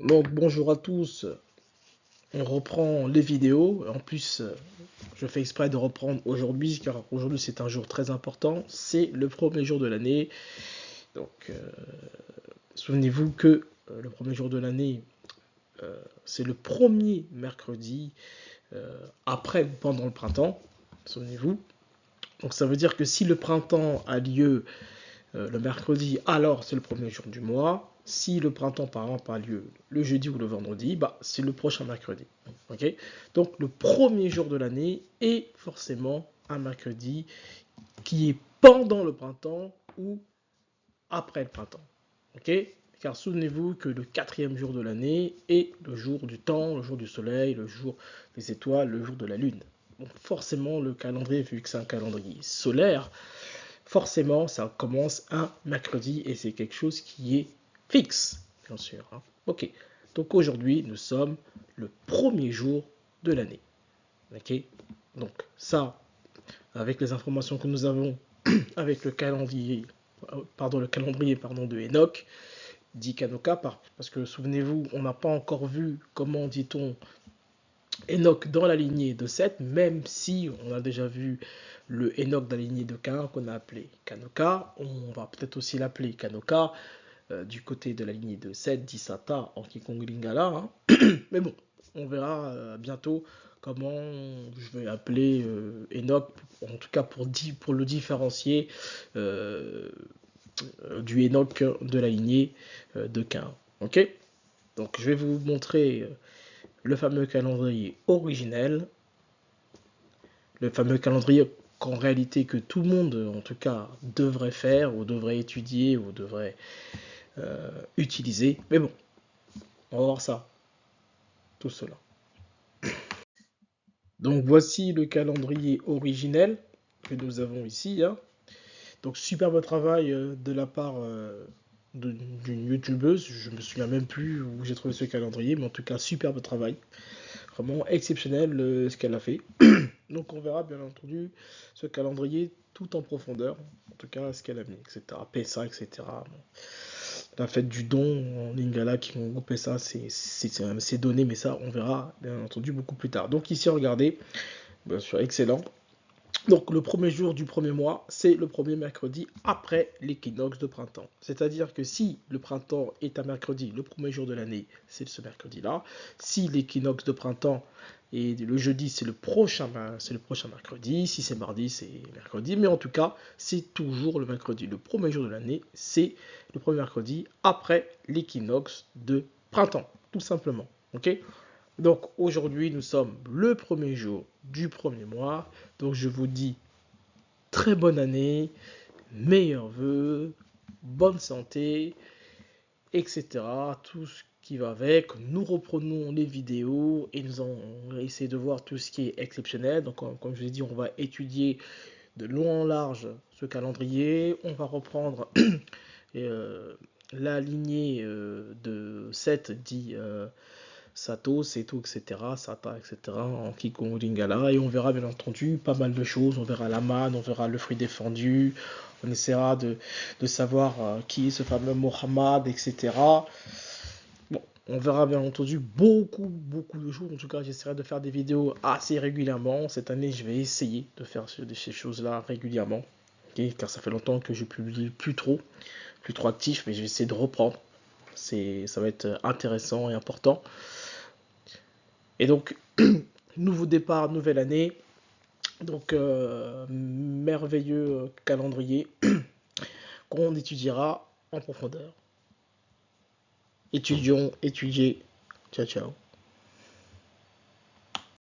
Donc bonjour à tous, on reprend les vidéos. En plus, je fais exprès de reprendre aujourd'hui car aujourd'hui c'est un jour très important. C'est le premier jour de l'année. Donc souvenez-vous que le premier jour de l'année, c'est le premier mercredi après ou pendant le printemps. Souvenez-vous. Donc ça veut dire que si le printemps a lieu le mercredi, alors c'est le premier jour du mois. Si le printemps, par exemple, a lieu le jeudi ou le vendredi, bah, c'est le prochain mercredi. Ok. Donc, le premier jour de l'année est forcément un mercredi qui est pendant le printemps ou après le printemps. Ok. Car souvenez-vous que le quatrième jour de l'année est le jour du temps, le jour du soleil, le jour des étoiles, le jour de la lune. Donc forcément, le calendrier, vu que c'est un calendrier solaire, forcément, ça commence un mercredi et c'est quelque chose qui est fixe, bien sûr. Hein. Ok. Donc aujourd'hui, nous sommes le premier jour de l'année. Ok. Donc ça, avec les informations que nous avons, avec le calendrier de Enoch, dit Kanoka, parce que souvenez-vous, on n'a pas encore vu comment dit-on Enoch dans la lignée de Seth, même si on a déjà vu le Enoch dans la lignée de Cain qu'on a appelé Kanoka, on va peut-être aussi l'appeler Kanoka du côté de la lignée de Seth, d'Isata en Kikong Lingala. Hein. Mais bon, on verra bientôt comment je vais appeler Enoch, en tout cas pour le différencier euh, du Enoch de la lignée de Cain. Ok. Donc je vais vous montrer le fameux calendrier originel, le fameux calendrier qu'en réalité que tout le monde, en tout cas, devrait faire, ou devrait étudier, ou devrait utiliser. Mais bon, on va voir ça, tout cela. Donc voici le calendrier originel que nous avons ici. Hein. Donc superbe travail de la part d'une youtubeuse, je me souviens même plus où j'ai trouvé ce calendrier, mais en tout cas superbe travail, vraiment exceptionnel ce qu'elle a fait. Donc on verra bien entendu ce calendrier tout en profondeur, en tout cas ce qu'elle a mis, etc. PSA, etc. Bon. La fête du don en Lingala qui ont groupé ça, c'est donné, mais ça on verra bien entendu beaucoup plus tard. Donc ici regardez, bien sûr excellent. Donc le premier jour du premier mois, c'est le premier mercredi après l'équinoxe de printemps. C'est-à-dire que si le printemps est un mercredi, le premier jour de l'année, c'est ce mercredi-là. Si l'équinoxe de printemps est le jeudi, c'est le prochain mercredi. Si c'est mardi, c'est mercredi. Mais en tout cas, c'est toujours le mercredi. Le premier jour de l'année, c'est le premier mercredi après l'équinoxe de printemps, tout simplement. Ok. Donc aujourd'hui, nous sommes le premier jour du premier mois. Donc je vous dis très bonne année, meilleurs vœux, bonne santé, etc. Tout ce qui va avec. Nous reprenons les vidéos et nous allons essayer de voir tout ce qui est exceptionnel. Donc comme je vous ai dit, on va étudier de long en large ce calendrier. On va reprendre la lignée de 7 dit Sato, Seto, etc., Sata, etc., en Kikon Lingala, et on verra bien entendu pas mal de choses, on verra la manne, on verra le fruit défendu, on essaiera de savoir qui est ce fameux Mohammed, etc. Bon, on verra bien entendu beaucoup de choses, en tout cas j'essaierai de faire des vidéos assez régulièrement, cette année je vais essayer de faire ces choses-là régulièrement, okay, car ça fait longtemps que je publie plus trop actif, mais je vais essayer de reprendre, ça va être intéressant et important. Et donc, nouveau départ, nouvelle année. Donc, merveilleux calendrier qu'on étudiera en profondeur. Étudions, étudiez. Ciao, ciao.